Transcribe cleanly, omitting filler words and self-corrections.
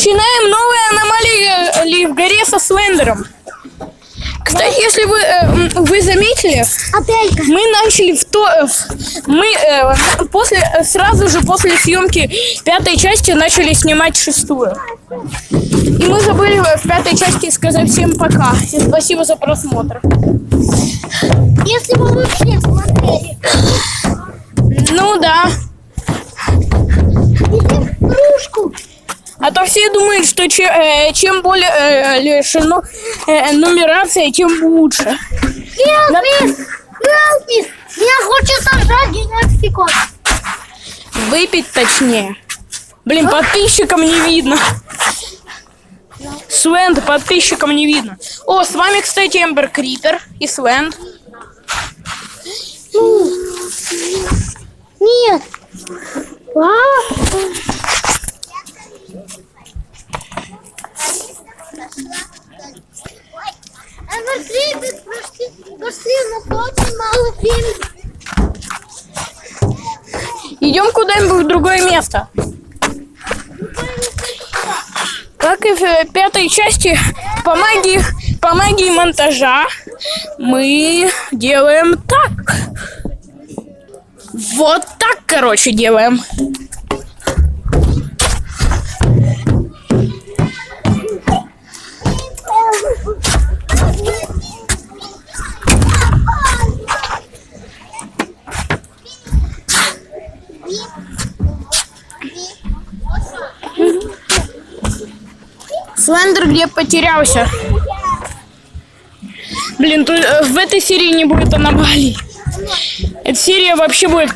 Начинаем новые аномалии в горе со Слендером. Кстати, если вы заметили, мы начали сразу же после съемки 5-й части начали снимать 6-ю. И мы забыли в 5-й части сказать всем пока. И спасибо за просмотр. Если вы вообще смотрели. Ну да. Идем кружку. А то все думают, что чем более лишено нумерация, тем лучше. Хелпис! Хелпис! Меня хочет сожрать генетикот. Выпить точнее. Блин, подписчикам не видно. Свенд, подписчикам не видно. О, с вами, кстати, Эмбер Крипер и Свенд. Нет. Эмбер Крипер, пошли, но очень мало фильмов. Идем куда-нибудь в другое место. Как и в 5-й части, по магии монтажа мы делаем так. Вот так, короче, делаем. Слендер где потерялся? Блин, в этой серии не будет аномалий. Эта серия вообще будет